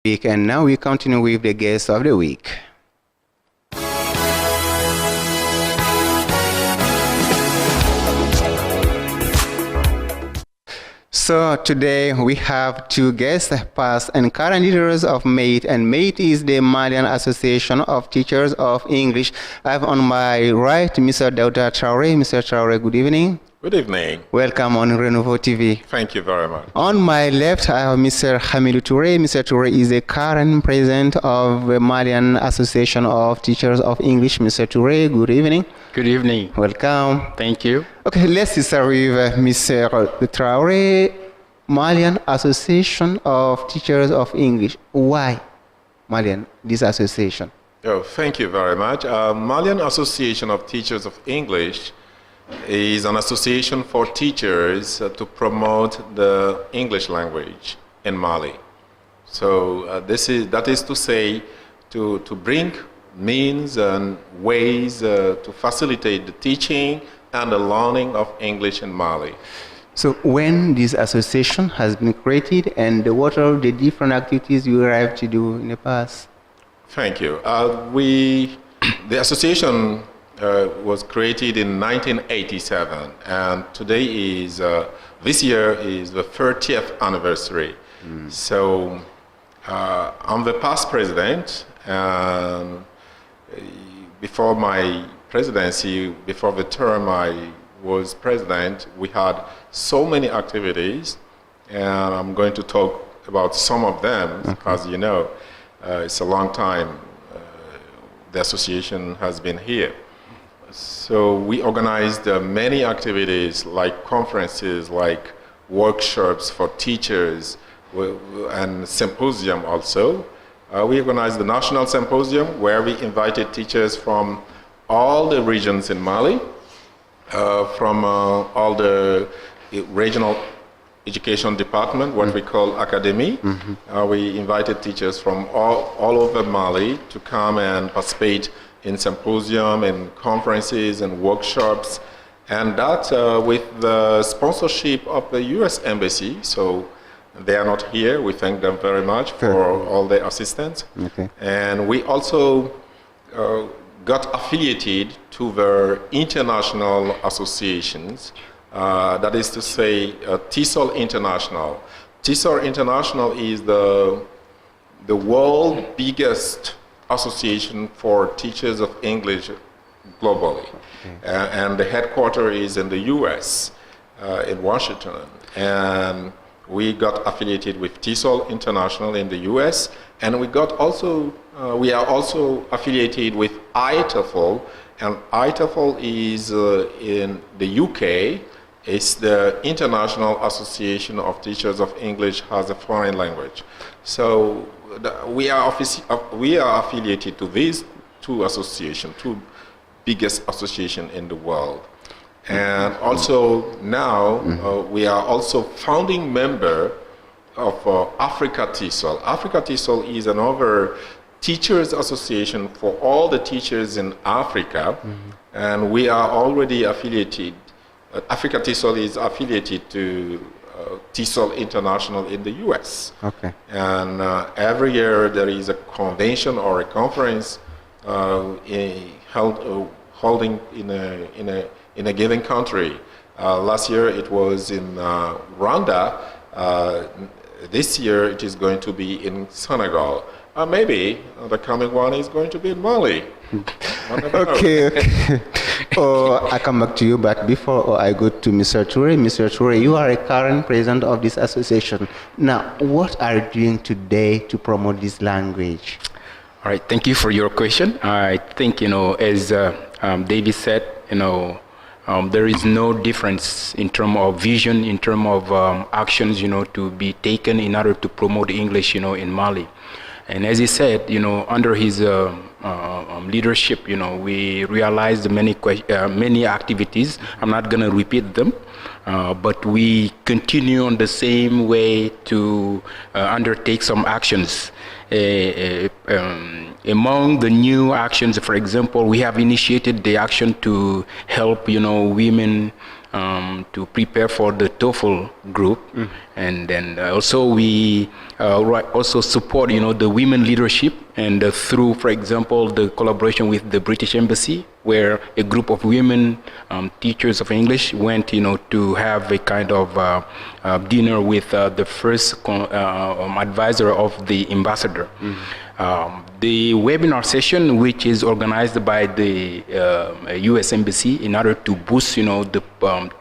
And now we continue with the guest of the week. So today we have two guests, past and current leaders of MATE, and MATE is the Malian Association of Teachers of English. I have on my right Mr. Dauda Traore. Mr. Traore, good evening. Good evening. Welcome on Renouveau TV. Thank you very much. On my left, I have Mr. Hamidou Touré. Mr. Touré is the current president of the Malian Association of Teachers of English. Mr. Touré, good evening. Good evening. Welcome. Thank you. Okay, let's start with Mr. Traore, Malian Association of Teachers of English. Why Malian, this association? Oh, thank you very much. Malian Association of Teachers of English is an association for teachers to promote the English language in Mali. So that is to say, to bring means and ways to facilitate the teaching and the learning of English in Mali. So when this association has been created, and what are the different activities you have to do in the past? Thank you. The association was created in 1987, and today is, this year is the 30th anniversary. So I'm the past president, and before my presidency, before the term I was president, we had so many activities, and I'm going to talk about some of them. Okay. As you know, it's a long time the association has been here. So we organized many activities like conferences, like workshops for teachers, and symposium also. We organized the National Symposium, where we invited teachers from all the regions in Mali, from all the regional education department, what we call academy. We invited teachers from all over Mali to come and participate in symposium and conferences and workshops, and that with the sponsorship of the U.S. Embassy. So they are not here. We thank them very much for all their assistance. Okay. And we also got affiliated to the international associations, that is to say TESOL International. TESOL International is the world's biggest association for teachers of English globally. And the headquarters is in the US, in Washington. And we got affiliated with TESOL International in the US, and we are also affiliated with ITEFL, and ITEFL is in the UK. It's the International Association of Teachers of English as a Foreign Language. So we are affiliated to these two associations, two biggest associations in the world. And also now we are also founding member of Africa TESOL. Africa TESOL is another teachers association for all the teachers in Africa, and we are already affiliated. Africa TESOL is affiliated to TESOL International in the US. Okay. And every year there is a convention or a conference holding in a given country. Last year it was in Rwanda. This year it is going to be in Senegal. Maybe the coming one is going to be in Mali. Okay. I come back to you, but before I go to Mr. Touré, Mr. Touré, you are a current president of this association. Now, what are you doing today to promote this language? All right, thank you for your question. I think, as David said, there is no difference in terms of vision, in terms of actions, to be taken in order to promote English, in Mali. And as he said, under his leadership, we realized many activities. I'm not going to repeat them, but we continue on the same way to undertake some actions. Among the new actions, for example, we have initiated the action to help, women to prepare for the TOEFL group, and then also we also support, the women leadership, and through, for example, the collaboration with the British Embassy, where a group of women teachers of English went, to have a kind of dinner with the first advisor of the ambassador. The webinar session, which is organized by the U.S. Embassy in order to boost, the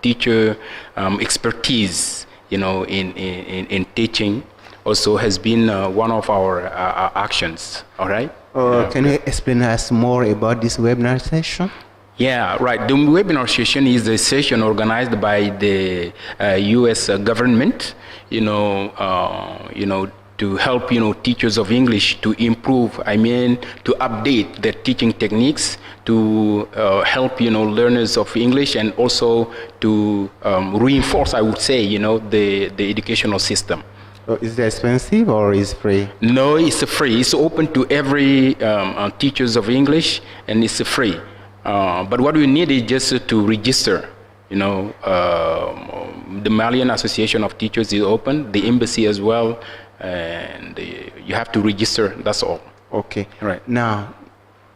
teacher expertise, in teaching, also has been one of our actions. All right. Can you explain us more about this webinar session? Yeah, right. The webinar session is a session organized by the U.S. government, to help, teachers of English to improve, to update their teaching techniques, to help, learners of English, and also to reinforce, I would say, the educational system. Is it expensive or is it free? No, it's free. It's open to every teachers of English, and it's free. But what we need is just to register. The Malian Association of Teachers is open, the embassy as well, and you have to register, that's all. Okay. Right. Now,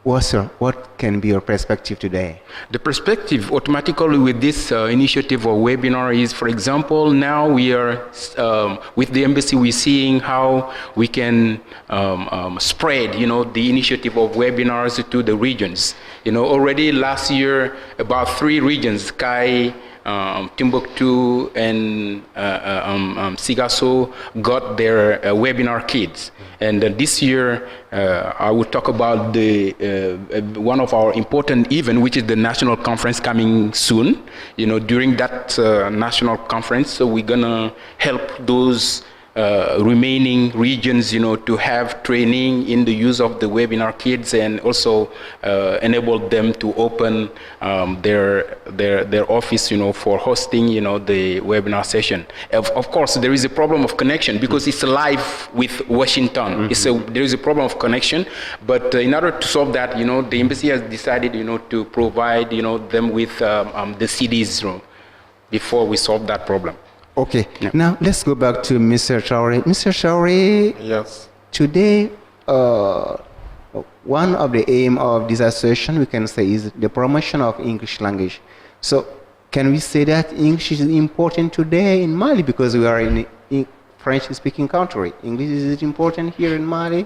what can be your perspective today? The perspective automatically with this initiative or webinar is, for example, now we are, with the embassy, we're seeing how we can spread, the initiative of webinars to the regions. Already last year, about 3 regions, Kai, Timbuktu, and Sigasso, got their webinar kits. And this year, I will talk about the one of our important events, which is the national conference coming soon. During that national conference, so we're gonna help those remaining regions, to have training in the use of the webinar kits, and also enable them to open their office, for hosting, the webinar session. Of course, there is a problem of connection because it's live with Washington. There is a problem of connection, but in order to solve that, the embassy has decided, to provide, them with the CDs before we solve that problem. Okay, now let's go back to Mr. Traore. Mr. Traore, Yes. Today, one of the aim of this association, we can say, is the promotion of English language. So, can we say that English is important today in Mali because we are in a French-speaking country? English is important here in Mali?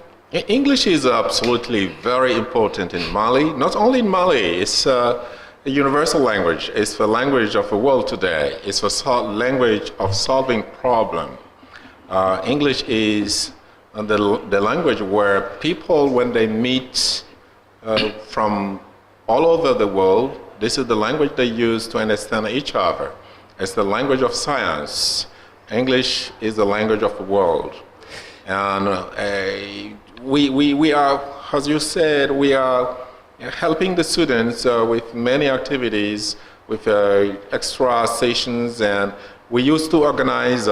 English is absolutely very important in Mali. Not only in Mali, it's a universal language. It's the language of the world today. It's the language of solving problem. English is the language where people, when they meet from all over the world, this is the language they use to understand each other. It's the language of science. English is the language of the world. And we are, as you said, we are helping the students with many activities, with extra sessions, and we used to organize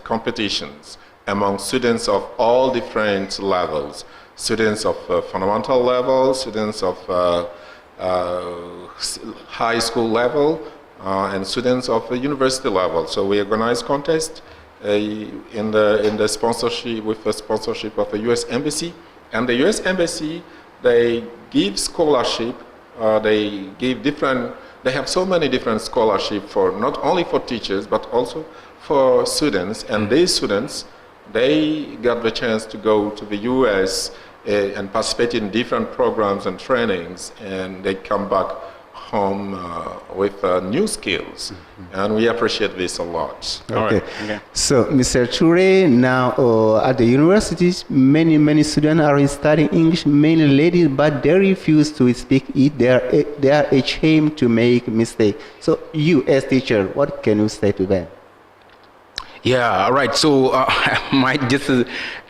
competitions among students of all different levels, students of fundamental level, students of high school level, and students of university level. So we organize contests in the sponsorship, with the sponsorship of the U.S. Embassy, and the U.S. Embassy, they give scholarship, they have so many different scholarships for not only for teachers but also for students, and these students, they got the chance to go to the U.S. And participate in different programs and trainings, and they come back home with new skills, and we appreciate this a lot. Okay. So, Mr. Toure, now at the universities, many students are studying English, mainly ladies, but they refuse to speak it. They are ashamed to make mistakes. So, you as teacher, what can you say to them? Yeah, right. So I might just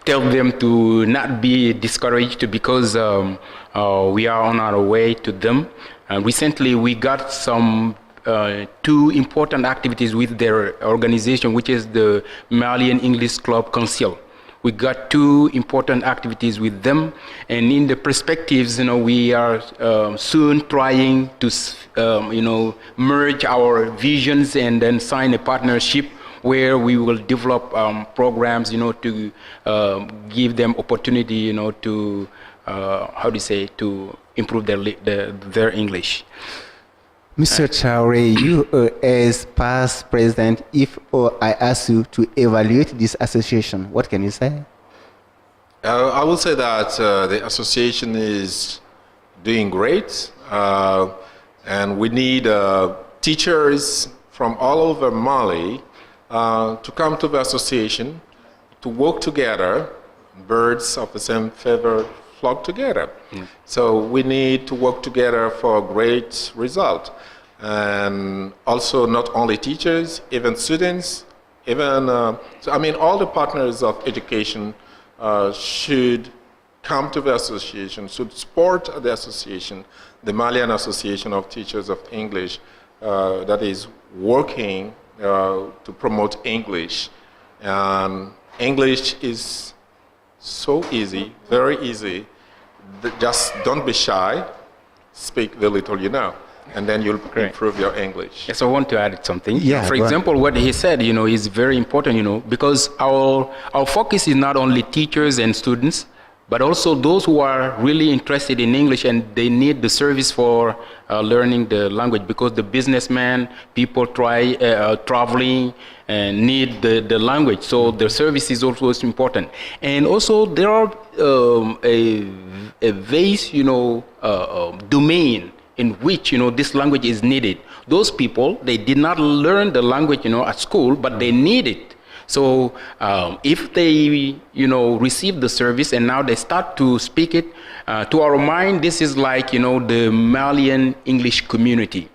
tell them to not be discouraged because we are on our way to them. Recently, we got some 2 important activities with their organization, which is the Malian English Club Council, We got 2 important activities with them, and in the perspectives, we are soon trying to, merge our visions and then sign a partnership where we will develop programs, to give them opportunity, to to improve their English. Mr. Traore, you as past president, if I ask you to evaluate this association, what can you say? I will say that the association is doing great, and we need teachers from all over Mali to come to the association, to work together. Birds of the same feather flock together. So we need to work together for a great result. And also not only teachers, even students, even, all the partners of education should come to the association, should support the association, the Malian Association of Teachers of English, that is working to promote English. And English is so easy, very easy. Just don't be shy, speak the little you know, and then you'll improve your English. Yes, I want to add something. Yeah, for example, what he said, is very important, because our focus is not only teachers and students, but also those who are really interested in English and they need the service for learning the language, because the businessmen, people traveling and need the language. So the service is also important. And also there are a vast, domain in which, this language is needed. Those people, they did not learn the language, at school, but they need it. So if they, receive the service and now they start to speak it, to our mind, this is like, the Malian English community.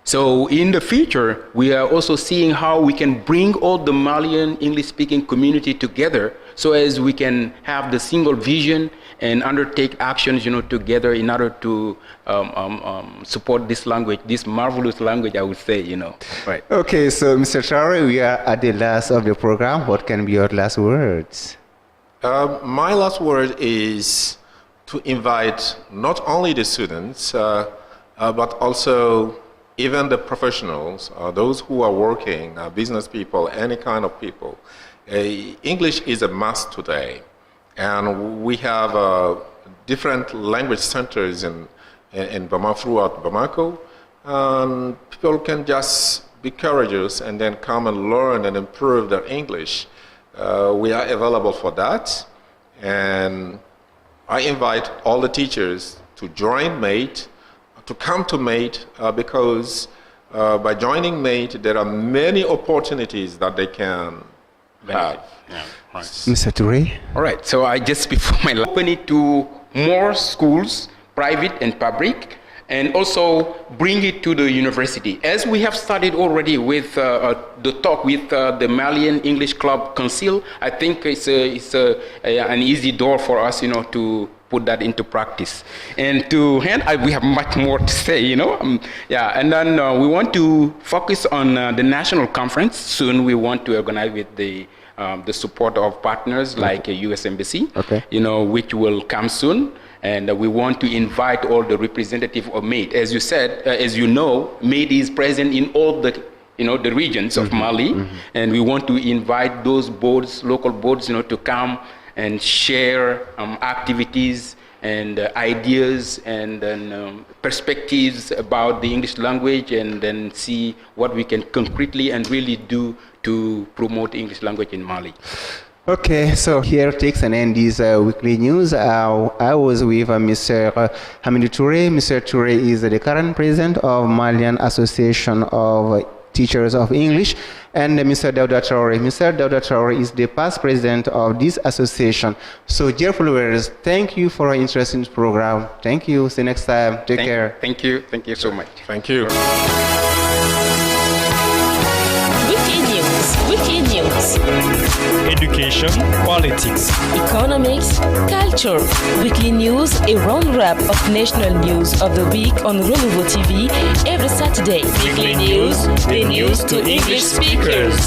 So in the future, we are also seeing how we can bring all the Malian English-speaking community together so as we can have the single vision and undertake actions, together in order to support this language, this marvelous language, I would say, Right. Okay, so Mr. Traore, we are at the last of the program. What can be your last words? My last word is to invite not only the students, but also even the professionals, those who are working, business people, any kind of people. English is a must today. And we have different language centers in Bamako, throughout Bamako. And people can just be courageous and then come and learn and improve their English. We are available for that. And I invite all the teachers to join MATE, to come to MATE, because by joining MATE, there are many opportunities that they can have. Yeah, right. Mr. Toure? All right, so I just before my open it to more schools, private and public, and also bring it to the university. As we have started already with the talk with the Malian English Club Council, I think it's an easy door for us, to put that into practice. And to hand, we have much more to say, and then we want to focus on the national conference. Soon we want to organize with the support of partners like U.S. Embassy, which will come soon. And we want to invite all the representatives of MATE. As you said, MATE is present in all the the regions of Mali, and we want to invite those boards, local boards, to come and share activities and ideas and then perspectives about the English language, and then see what we can concretely and really do to promote English language in Mali. Okay, so here takes an end this weekly news. I was with Mr. Hamidou Toure. Mr. Toure is the current president of Malian Association of Teachers of English, and Mr. Dauda Traore. Mr. Dauda Traore is the past president of this association. So, dear followers, thank you for your interest in this program. Thank you. See you next time. Take care. Thank you. Thank you so much. Thank you. Weekly News. education, politics, economics, culture. Weekly News, a roundup of national news of the week on Renouveau TV every Saturday. Weekly News, the news to English speakers.